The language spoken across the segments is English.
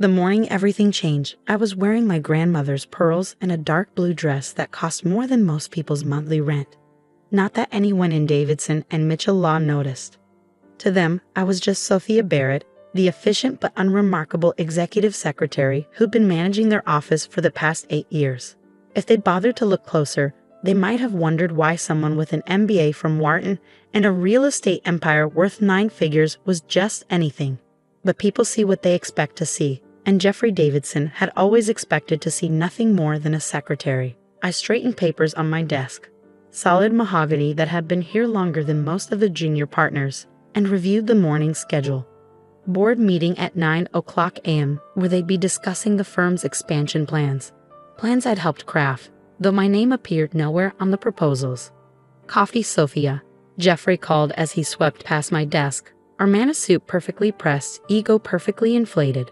The morning everything changed, I was wearing my grandmother's pearls and a dark blue dress that cost more than most people's monthly rent. Not that anyone in Davidson and Mitchell Law noticed. To them, I was just Sophia Barrett, the efficient but unremarkable executive secretary who'd been managing their office for the past 8 years. If they'd bothered to look closer, they might have wondered why someone with an MBA from Wharton and a real estate empire worth 9 figures was just anything. But people see what they expect to see, and Jeffrey Davidson had always expected to see nothing more than a secretary. I straightened papers on my desk, solid mahogany that had been here longer than most of the junior partners, and reviewed the morning schedule. Board meeting at 9:00 a.m., where they'd be discussing the firm's expansion plans. Plans I'd helped craft, though my name appeared nowhere on the proposals. "Coffee, Sophia," Jeffrey called as he swept past my desk, our manna suit perfectly pressed, ego perfectly inflated.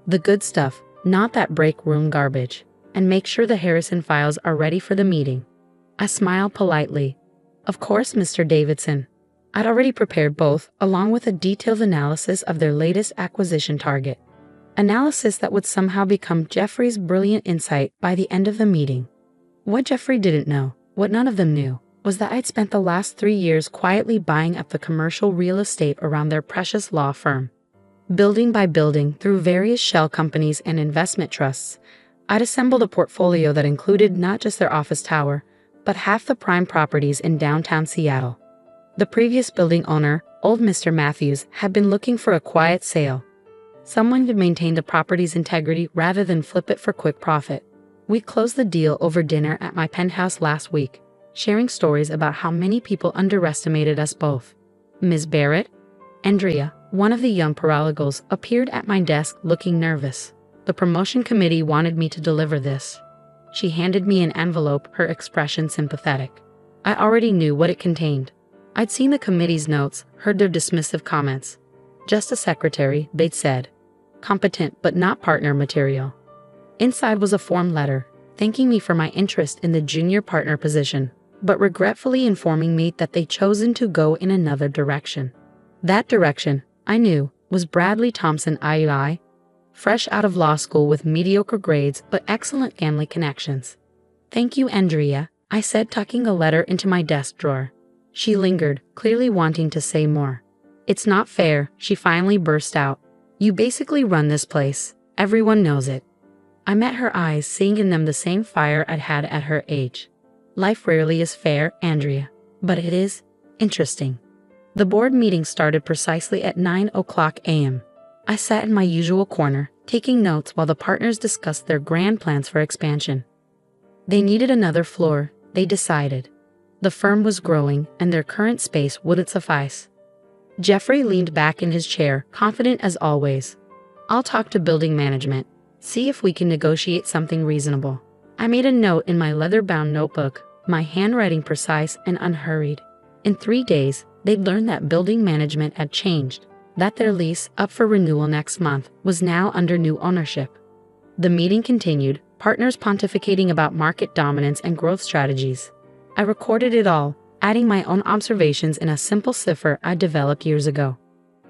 "The good stuff, not that break room garbage. And make sure the Harrison files are ready for the meeting." I smiled politely. "Of course, Mr. Davidson." I'd already prepared both, along with a detailed analysis of their latest acquisition target. Analysis that would somehow become Jeffrey's brilliant insight by the end of the meeting. What Jeffrey didn't know, what none of them knew, was that I'd spent the last 3 years quietly buying up the commercial real estate around their precious law firm. Building by building, through various shell companies and investment trusts, I'd assembled a portfolio that included not just their office tower, but half the prime properties in downtown Seattle. The previous building owner, old Mr. Matthews, had been looking for a quiet sale. Someone who'd maintain the property's integrity rather than flip it for quick profit. We closed the deal over dinner at my penthouse last week, sharing stories about how many people underestimated us both. "Ms. Barrett?" Andrea, one of the young paralegals, appeared at my desk looking nervous. "The promotion committee wanted me to deliver this." She handed me an envelope, her expression sympathetic. I already knew what it contained. I'd seen the committee's notes, heard their dismissive comments. Just a secretary, they'd said. Competent but not partner material. Inside was a form letter, thanking me for my interest in the junior partner position, but regretfully informing me that they'd chosen to go in another direction. That direction, I knew, was Bradley Thompson III, fresh out of law school with mediocre grades but excellent family connections. "Thank you, Andrea," I said, tucking the letter into my desk drawer. She lingered, clearly wanting to say more. "It's not fair," she finally burst out. "You basically run this place. Everyone knows it." I met her eyes, seeing in them the same fire I'd had at her age. "Life rarely is fair, Andrea, but it is interesting." The board meeting started precisely at 9:00 a.m. I sat in my usual corner, taking notes while the partners discussed their grand plans for expansion. They needed another floor, they decided. The firm was growing, and their current space wouldn't suffice. Jeffrey leaned back in his chair, confident as always. "I'll talk to building management, see if we can negotiate something reasonable." I made a note in my leather-bound notebook, my handwriting precise and unhurried. In 3 days, they'd learned that building management had changed, that their lease, up for renewal next month, was now under new ownership. The meeting continued, partners pontificating about market dominance and growth strategies. I recorded it all, adding my own observations in a simple cipher I developed years ago.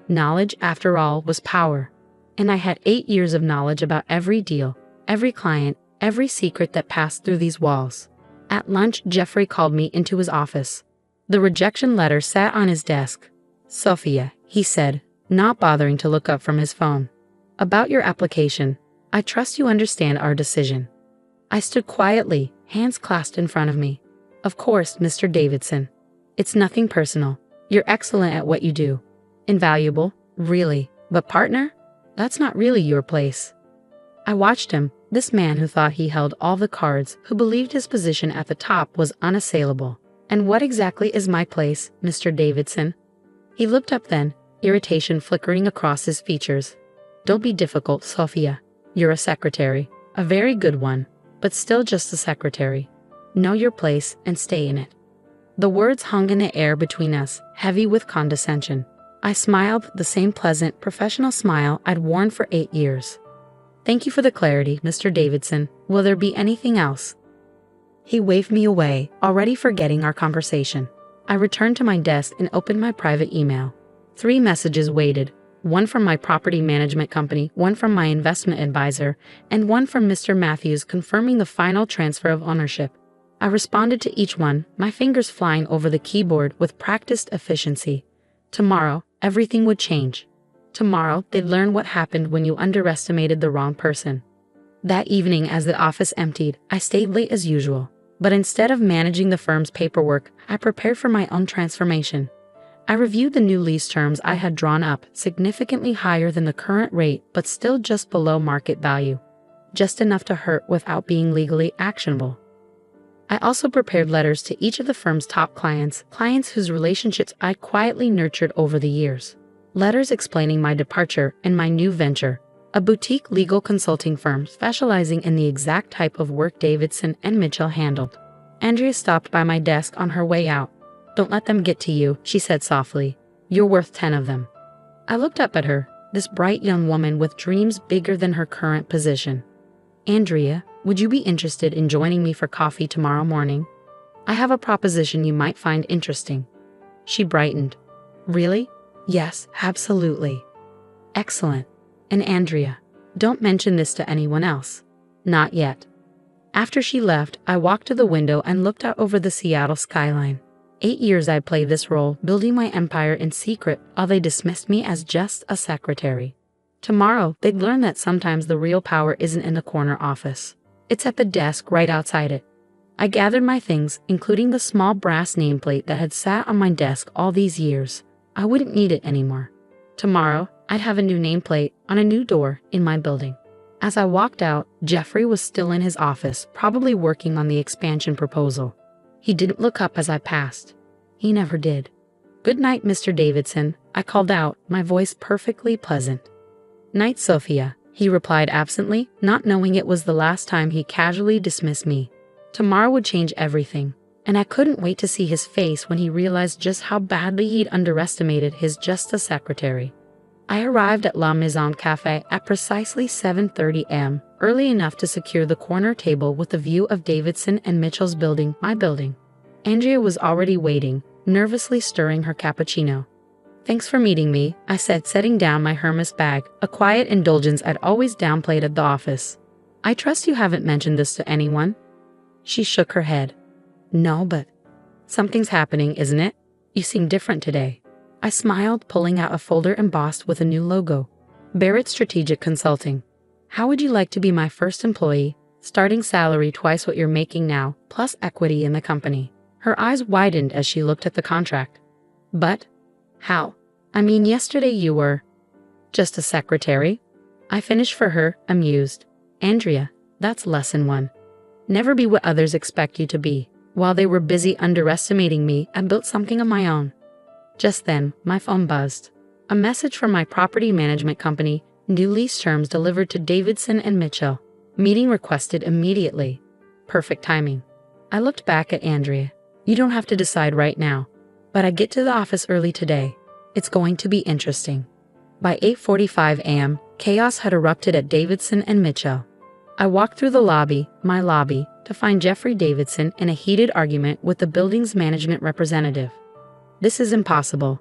Knowledge, after all, was power. And I had 8 years of knowledge about every deal, every client, every secret that passed through these walls. At lunch, Jeffrey called me into his office. The rejection letter sat on his desk. "Sophia," he said, not bothering to look up from his phone. "About your application, I trust you understand our decision." I stood quietly, hands clasped in front of me. "Of course, Mr. Davidson. It's nothing personal. You're excellent at what you do. Invaluable, really. But partner? That's not really your place." I watched him, this man who thought he held all the cards, who believed his position at the top was unassailable. "And what exactly is my place, Mr. Davidson?" He looked up then, irritation flickering across his features. "Don't be difficult, Sophia. You're a secretary, a very good one, but still just a secretary. Know your place and stay in it." The words hung in the air between us, heavy with condescension. I smiled, the same pleasant, professional smile I'd worn for 8 years. "Thank you for the clarity, Mr. Davidson. Will there be anything else?" He waved me away, already forgetting our conversation. I returned to my desk and opened my private email. 3 messages waited, one from my property management company, one from my investment advisor, and one from Mr. Matthews confirming the final transfer of ownership. I responded to each one, my fingers flying over the keyboard with practiced efficiency. Tomorrow, everything would change. Tomorrow, they'd learn what happened when you underestimated the wrong person. That evening, as the office emptied, I stayed late as usual. But instead of managing the firm's paperwork, I prepared for my own transformation. I reviewed the new lease terms I had drawn up, significantly higher than the current rate but still just below market value. Just enough to hurt without being legally actionable. I also prepared letters to each of the firm's top clients whose relationships I quietly nurtured over the years. Letters explaining my departure and my new venture, a boutique legal consulting firm specializing in the exact type of work Davidson and Mitchell handled. Andrea stopped by my desk on her way out. "Don't let them get to you," she said softly. "You're worth 10 of them." I looked up at her, this bright young woman with dreams bigger than her current position. "Andrea, would you be interested in joining me for coffee tomorrow morning? I have a proposition you might find interesting." She brightened. "Really?" "Yes, absolutely." "Excellent. And Andrea, don't mention this to anyone else." "Not yet." After she left, I walked to the window and looked out over the Seattle skyline. 8 years I played this role, building my empire in secret while they dismissed me as just a secretary. Tomorrow, they'd learn that sometimes the real power isn't in the corner office. It's at the desk right outside it. I gathered my things, including the small brass nameplate that had sat on my desk all these years. I wouldn't need it anymore. Tomorrow, I'd have a new nameplate on a new door in my building. As I walked out, Jeffrey was still in his office, probably working on the expansion proposal. He didn't look up as I passed. He never did. "Good night, Mr. Davidson," I called out, my voice perfectly pleasant. "Night, Sophia," he replied absently, not knowing it was the last time he casually dismissed me. Tomorrow would change everything, and I couldn't wait to see his face when he realized just how badly he'd underestimated his just a secretary. I arrived at La Maison Cafe at precisely 7:30 am, early enough to secure the corner table with the view of Davidson and Mitchell's building, my building. Andrea was already waiting, nervously stirring her cappuccino. "Thanks for meeting me," I said, setting down my Hermes bag, a quiet indulgence I'd always downplayed at the office. "I trust you haven't mentioned this to anyone?" She shook her head. "No, but something's happening, isn't it? You seem different today." I smiled, pulling out a folder embossed with a new logo. "Barrett Strategic Consulting. How would you like to be my first employee? Starting salary twice what you're making now, plus equity in the company." Her eyes widened as she looked at the contract. "But how? I mean, yesterday you were just a secretary." I finished for her, amused. "Andrea, that's lesson 1. Never be what others expect you to be." While they were busy underestimating me, I built something of my own. Just then, my phone buzzed. A message from my property management company, new lease terms delivered to Davidson and Mitchell. Meeting requested immediately. Perfect timing. I looked back at Andrea. "You don't have to decide right now, but I get to the office early today. It's going to be interesting." By 8:45 am, chaos had erupted at Davidson and Mitchell. I walked through the lobby, my lobby, to find Jeffrey Davidson in a heated argument with the building's management representative. "This is impossible,"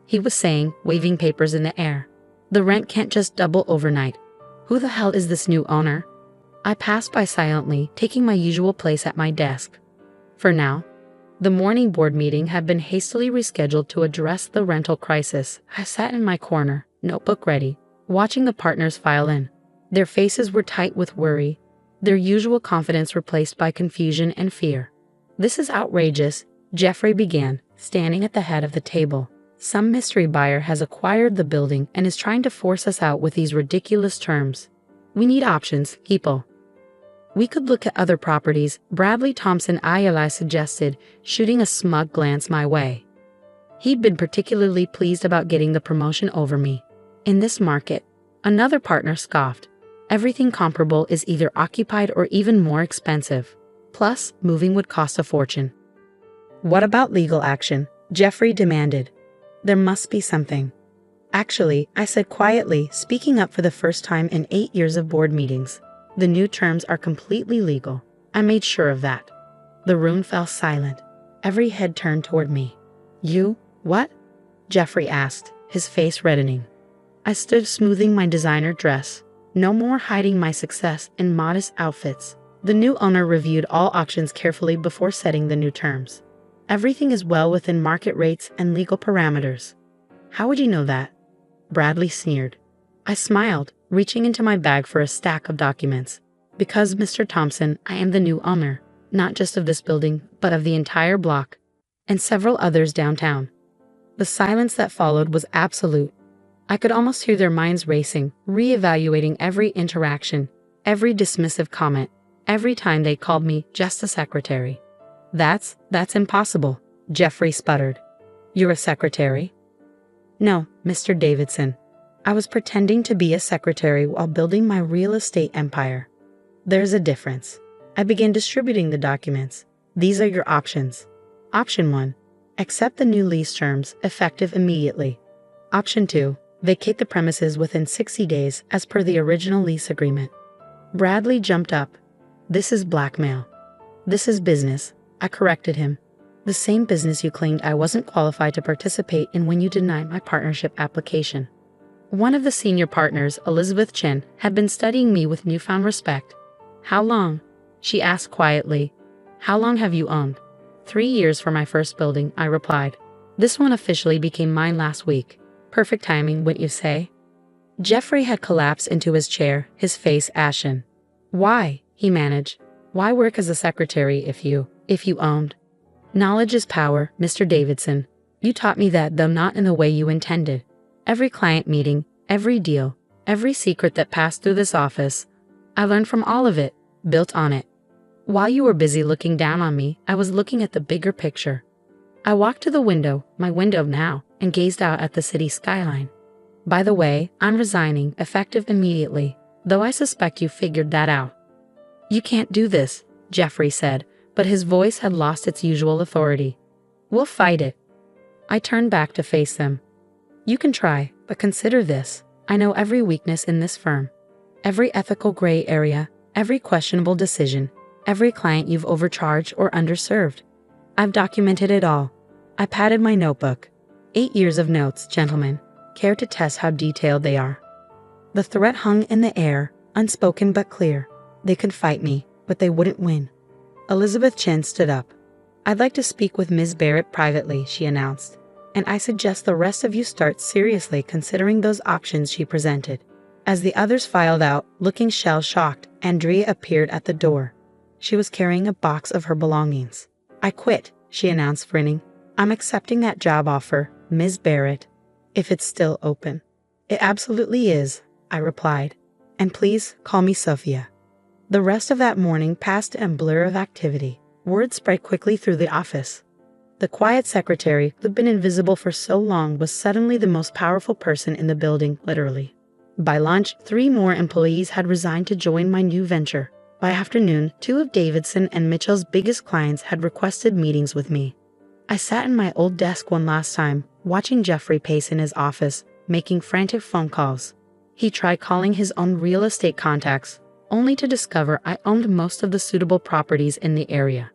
he was saying, waving papers in the air. "The rent can't just double overnight. Who the hell is this new owner?" I passed by silently, taking my usual place at my desk. For now, the morning board meeting had been hastily rescheduled to address the rental crisis. I sat in my corner, notebook ready, watching the partners file in. Their faces were tight with worry, their usual confidence replaced by confusion and fear. "This is outrageous," Jeffrey began, standing at the head of the table. "Some mystery buyer has acquired the building and is trying to force us out with these ridiculous terms. We need options, people." "We could look at other properties," Bradley Thompson Ayala suggested, shooting a smug glance my way. He'd been particularly pleased about getting the promotion over me. "In this market," another partner scoffed, "everything comparable is either occupied or even more expensive. Plus, moving would cost a fortune." "What about legal action?" Jeffrey demanded. "There must be something." "Actually," I said quietly, speaking up for the first time in 8 years of board meetings, "the new terms are completely legal. I made sure of that." The room fell silent. Every head turned toward me. "You, what?" Jeffrey asked, his face reddening. I stood smoothing my designer dress. No more hiding my success in modest outfits. The new owner reviewed all options carefully before setting the new terms. Everything is well within market rates and legal parameters. How would you know that? Bradley sneered. I smiled, reaching into my bag for a stack of documents. Because, Mr. Thompson, I am the new owner, not just of this building, but of the entire block, and several others downtown. The silence that followed was absolute. I could almost hear their minds racing, re-evaluating every interaction, every dismissive comment, every time they called me just a secretary. That's impossible, Jeffrey sputtered. You're a secretary? No, Mr. Davidson. I was pretending to be a secretary while building my real estate empire. There's a difference. I began distributing the documents. These are your options. Option 1. Accept the new lease terms, effective immediately. Option 2. Vacate the premises within 60 days as per the original lease agreement. Bradley jumped up. This is blackmail. This is business, I corrected him. The same business you claimed I wasn't qualified to participate in when you denied my partnership application. One of the senior partners, Elizabeth Chen, had been studying me with newfound respect. How long? She asked quietly. How long have you owned? 3 years for my first building, I replied. This one officially became mine last week. Perfect timing, wouldn't you say? Jeffrey had collapsed into his chair, his face ashen. Why? He managed. Why work as a secretary if you owned? Knowledge is power, Mr. Davidson. You taught me that, though not in the way you intended. Every client meeting, every deal, every secret that passed through this office, I learned from all of it, built on it. While you were busy looking down on me, I was looking at the bigger picture. I walked to the window, my window now, and gazed out at the city skyline. By the way, I'm resigning, effective immediately, though I suspect you figured that out. You can't do this, Jeffrey said, but his voice had lost its usual authority. We'll fight it. I turned back to face them. You can try, but consider this. I know every weakness in this firm. Every ethical gray area, every questionable decision, every client you've overcharged or underserved. I've documented it all. I patted my notebook. 8 years of notes, gentlemen. Care to test how detailed they are? The threat hung in the air, unspoken but clear. They could fight me, but they wouldn't win. Elizabeth Chen stood up. I'd like to speak with Ms. Barrett privately, she announced. And I suggest the rest of you start seriously considering those options she presented. As the others filed out, looking shell-shocked, Andrea appeared at the door. She was carrying a box of her belongings. I quit, she announced, grinning. I'm accepting that job offer, Ms. Barrett, if it's still open. It absolutely is, I replied. And please call me Sophia. The rest of that morning passed in a blur of activity. Word spread quickly through the office. The quiet secretary, who'd been invisible for so long, was suddenly the most powerful person in the building, literally. By lunch, 3 more employees had resigned to join my new venture. By afternoon, 2 of Davidson and Mitchell's biggest clients had requested meetings with me. I sat in my old desk one last time, watching Jeffrey pace in his office, making frantic phone calls. He tried calling his own real estate contacts, only to discover I owned most of the suitable properties in the area.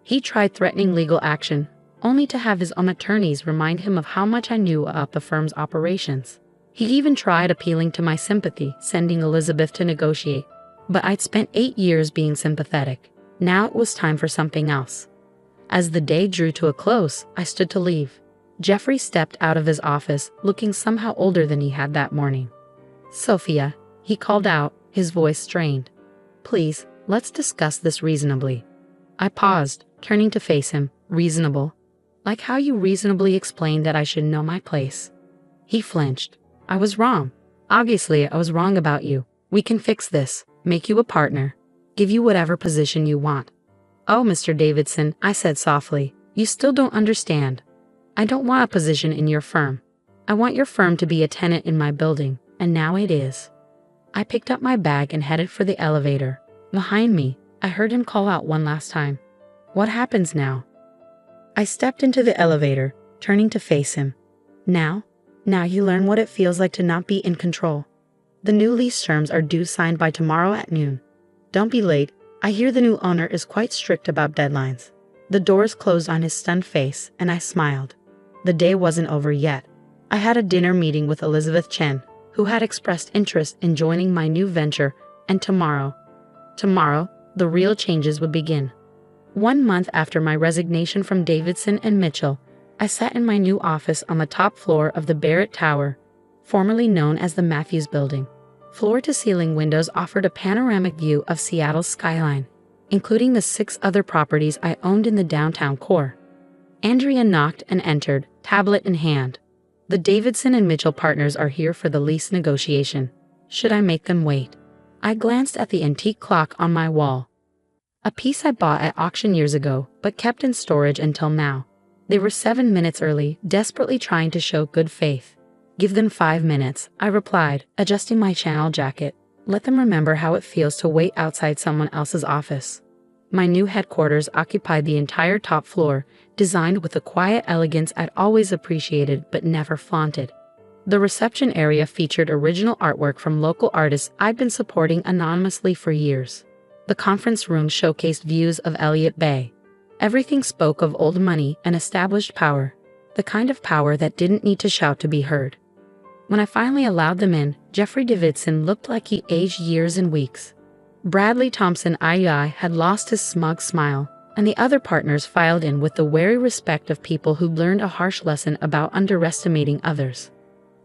He tried threatening legal action, only to have his own attorneys remind him of how much I knew about the firm's operations. He even tried appealing to my sympathy, sending Elizabeth to negotiate. But I'd spent 8 years being sympathetic. Now it was time for something else. As the day drew to a close, I stood to leave. Jeffrey stepped out of his office, looking somehow older than he had that morning. Sophia, he called out, his voice strained. Please, let's discuss this reasonably. I paused, turning to face him. Reasonable? Like how you reasonably explained that I should know my place. He flinched. I was wrong. Obviously, I was wrong about you. We can fix this, make you a partner, give you whatever position you want. Oh, Mr. Davidson, I said softly, you still don't understand. I don't want a position in your firm. I want your firm to be a tenant in my building, and now it is. I picked up my bag and headed for the elevator. Behind me, I heard him call out one last time. What happens now? I stepped into the elevator, turning to face him. Now you learn what it feels like to not be in control. The new lease terms are due signed by tomorrow at noon. Don't be late. I hear the new owner is quite strict about deadlines. The doors closed on his stunned face, and I smiled. The day wasn't over yet. I had a dinner meeting with Elizabeth Chen, who had expressed interest in joining my new venture, and tomorrow, the real changes would begin. 1 month after my resignation from Davidson and Mitchell, I sat in my new office on the top floor of the Barrett Tower, formerly known as the Matthews Building. Floor-to-ceiling windows offered a panoramic view of Seattle's skyline, including the 6 other properties I owned in the downtown core. Andrea knocked and entered, tablet in hand. The Davidson and Mitchell partners are here for the lease negotiation. Should I make them wait? I glanced at the antique clock on my wall. A piece I bought at auction years ago, but kept in storage until now. They were 7 minutes early, desperately trying to show good faith. Give them 5 minutes, I replied, adjusting my channel jacket. Let them remember how it feels to wait outside someone else's office. My new headquarters occupied the entire top floor, designed with the quiet elegance I'd always appreciated but never flaunted. The reception area featured original artwork from local artists I'd been supporting anonymously for years. The conference room showcased views of Elliott Bay. Everything spoke of old money and established power, the kind of power that didn't need to shout to be heard. When I finally allowed them in, Jeffrey Davidson looked like he aged years and weeks. Bradley Thompson II had lost his smug smile, and the other partners filed in with the wary respect of people who'd learned a harsh lesson about underestimating others.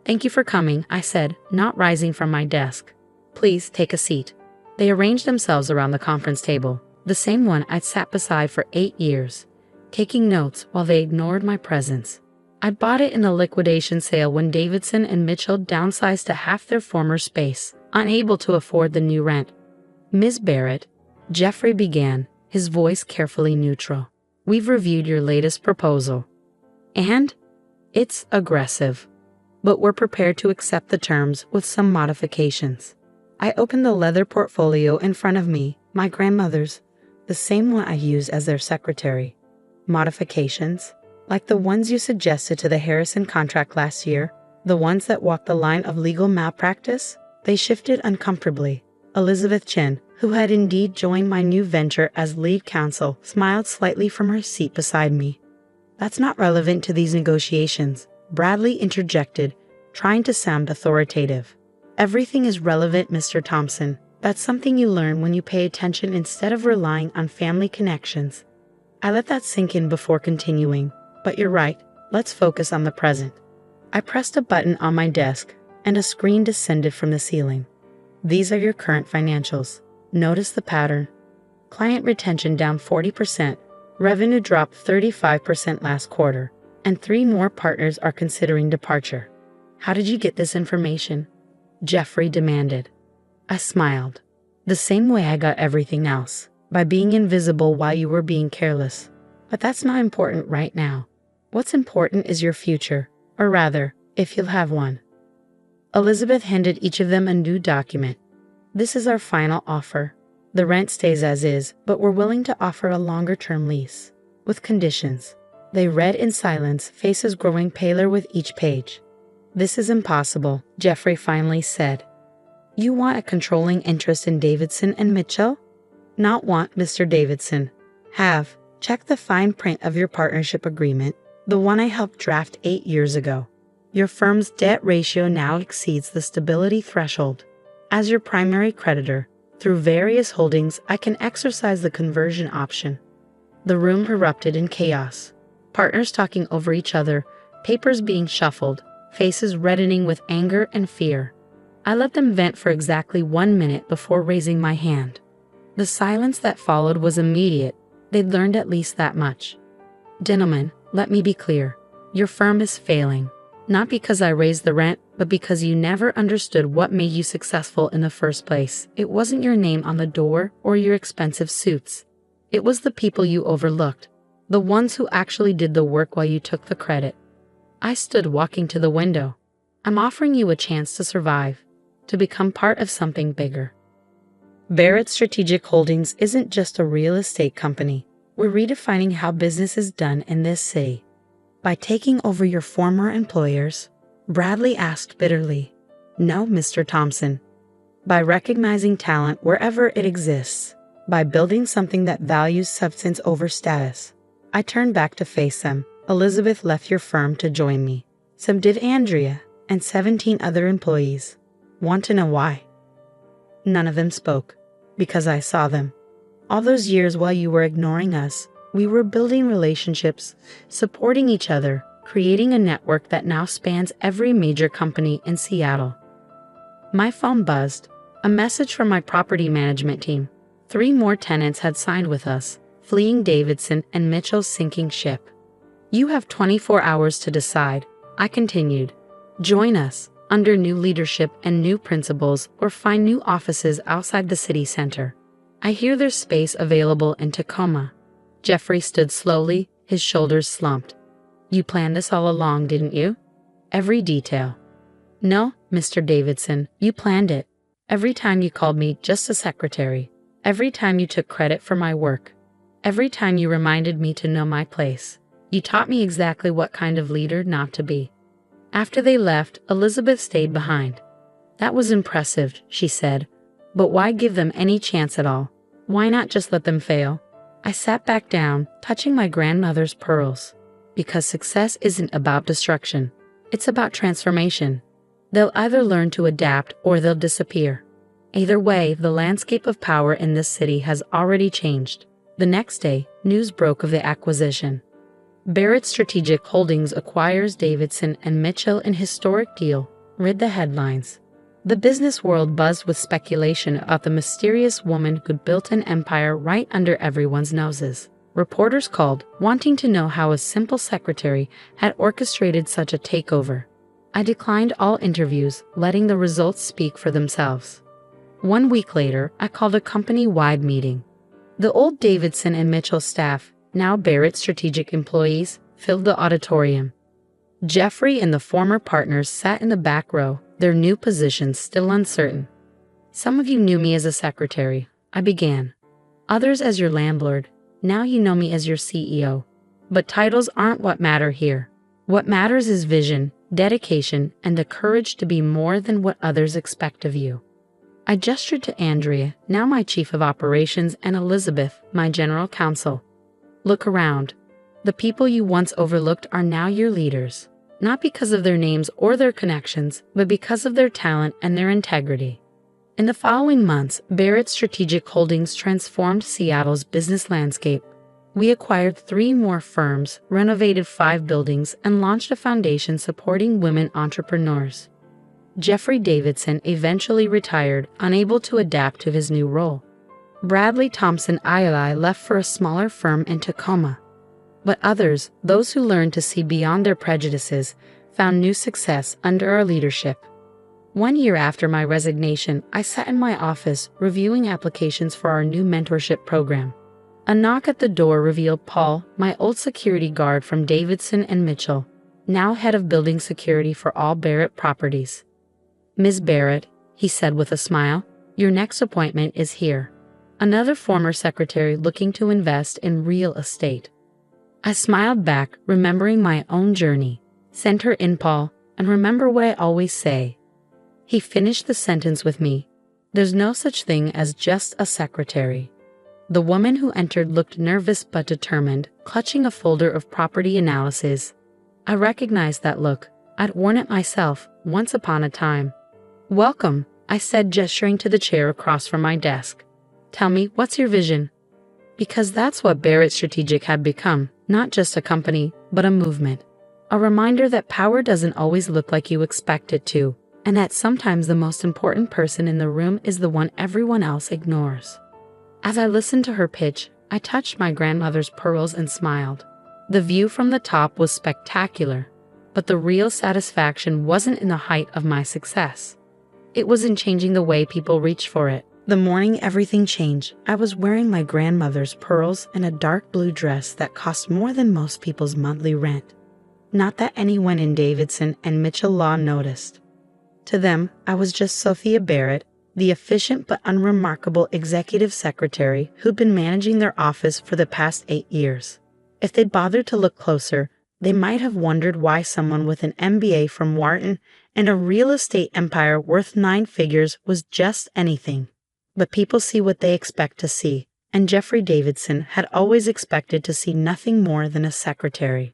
"Thank you for coming," I said, not rising from my desk. "Please take a seat." They arranged themselves around the conference table, the same one I'd sat beside for 8 years, taking notes while they ignored my presence. I bought it in a liquidation sale when Davidson and Mitchell downsized to half their former space, unable to afford the new rent. "Ms. Barrett," Jeffrey began, his voice carefully neutral. "We've reviewed your latest proposal. And it's aggressive. But we're prepared to accept the terms with some modifications." I opened the leather portfolio in front of me, my grandmother's, the same one I used as their secretary. "Modifications? Like the ones you suggested to the Harrison contract last year? The ones that walked the line of legal malpractice?" They shifted uncomfortably. Elizabeth Chen, who had indeed joined my new venture as lead counsel, smiled slightly from her seat beside me. "That's not relevant to these negotiations," Bradley interjected, trying to sound authoritative. "Everything is relevant, Mr. Thompson. That's something you learn when you pay attention instead of relying on family connections." I let that sink in before continuing. "But you're right, let's focus on the present." I pressed a button on my desk, and a screen descended from the ceiling. "These are your current financials. Notice the pattern. Client retention down 40%, revenue dropped 35% last quarter, and 3 more partners are considering departure. How did you get this information?" Jeffrey demanded. I smiled. "The same way I got everything else, by being invisible while you were being careless. But that's not important right now. What's important is your future, or rather, if you'll have one." Elizabeth handed each of them a new document. "This is our final offer. The rent stays as is, but we're willing to offer a longer-term lease, with conditions." They read in silence, faces growing paler with each page. "This is impossible," Jeffrey finally said. "You want a controlling interest in Davidson and Mitchell?" "Not want, Mr. Davidson. Have. Check the fine print of your partnership agreement, the one I helped draft 8 years ago. Your firm's debt ratio now exceeds the stability threshold. As your primary creditor, through various holdings, I can exercise the conversion option." The room erupted in chaos. Partners talking over each other, papers being shuffled, faces reddening with anger and fear. I let them vent for exactly 1 minute before raising my hand. The silence that followed was immediate. They'd learned at least that much. "Gentlemen, let me be clear. Your firm is failing. Not because I raised the rent, but because you never understood what made you successful in the first place. It wasn't your name on the door or your expensive suits. It was the people you overlooked, the ones who actually did the work while you took the credit." I stood walking to the window. "I'm offering you a chance to survive, to become part of something bigger. Barrett Strategic Holdings isn't just a real estate company. We're redefining how business is done in this city." "By taking over your former employers?" Bradley asked bitterly. "No, Mr. Thompson. By recognizing talent wherever it exists. By building something that values substance over status." I turned back to face them. "Elizabeth left your firm to join me. So did Andrea, and 17 other employees. Want to know why? None of them spoke, because I saw them. All those years while you were ignoring us, we were building relationships, supporting each other, creating a network that now spans every major company in Seattle. My phone buzzed. A message from my property management team. 3 more tenants had signed with us, fleeing Davidson and Mitchell's sinking ship. You have 24 hours to decide, I continued. Join us, under new leadership and new principles, or find new offices outside the city center. I hear there's space available in Tacoma. Jeffrey stood slowly, his shoulders slumped. You planned this all along, didn't you? Every detail. No, Mr. Davidson, you planned it. Every time you called me just a secretary. Every time you took credit for my work. Every time you reminded me to know my place. You taught me exactly what kind of leader not to be. After they left, Elizabeth stayed behind. That was impressive, she said. But why give them any chance at all? Why not just let them fail? I sat back down, touching my grandmother's pearls. Because success isn't about destruction. It's about transformation. They'll either learn to adapt or they'll disappear. Either way, the landscape of power in this city has already changed. The next day, news broke of the acquisition. Barrett Strategic Holdings acquires Davidson and Mitchell in historic deal. Read the headlines. The business world buzzed with speculation about the mysterious woman who'd built an empire right under everyone's noses. Reporters called, wanting to know how a simple secretary had orchestrated such a takeover. I declined all interviews, letting the results speak for themselves. 1 week later, I called a company-wide meeting. The old Davidson and Mitchell staff, now Barrett Strategic employees, filled the auditorium. Jeffrey and the former partners sat in the back row, their new positions still uncertain. Some of you knew me as a secretary, I began. Others as your landlord. Now you know me as your CEO. But titles aren't what matter here. What matters is vision, dedication, and the courage to be more than what others expect of you. I gestured to Andrea, now my chief of operations, and Elizabeth, my general counsel. Look around. The people you once overlooked are now your leaders, not because of their names or their connections, but because of their talent and their integrity. In the following months, Barrett Strategic Holdings transformed Seattle's business landscape. We acquired 3 more firms, renovated 5 buildings, and launched a foundation supporting women entrepreneurs. Jeffrey Davidson eventually retired, unable to adapt to his new role. Bradley Thompson II left for a smaller firm in Tacoma. But others, those who learned to see beyond their prejudices, found new success under our leadership. 1 year after my resignation, I sat in my office reviewing applications for our new mentorship program. A knock at the door revealed Paul, my old security guard from Davidson and Mitchell, now head of building security for all Barrett properties. Ms. Barrett, he said with a smile, your next appointment is here. Another former secretary looking to invest in real estate. I smiled back, remembering my own journey. Send her in, Paul, and remember what I always say. He finished the sentence with me. There's no such thing as just a secretary. The woman who entered looked nervous but determined, clutching a folder of property analysis. I recognized that look. I'd worn it myself, once upon a time. Welcome, I said, gesturing to the chair across from my desk. Tell me, what's your vision? Because that's what Barrett Strategic had become, not just a company, but a movement. A reminder that power doesn't always look like you expect it to, and that sometimes the most important person in the room is the one everyone else ignores. As I listened to her pitch, I touched my grandmother's pearls and smiled. The view from the top was spectacular, but the real satisfaction wasn't in the height of my success. It was in changing the way people reached for it. The morning everything changed, I was wearing my grandmother's pearls and a dark blue dress that cost more than most people's monthly rent. Not that anyone in Davidson and Mitchell Law noticed. To them, I was just Sophia Barrett, the efficient but unremarkable executive secretary who'd been managing their office for the past 8 years. If they'd bothered to look closer, they might have wondered why someone with an MBA from Wharton and a real estate empire worth 9 figures was just anything. But people see what they expect to see, and Jeffrey Davidson had always expected to see nothing more than a secretary.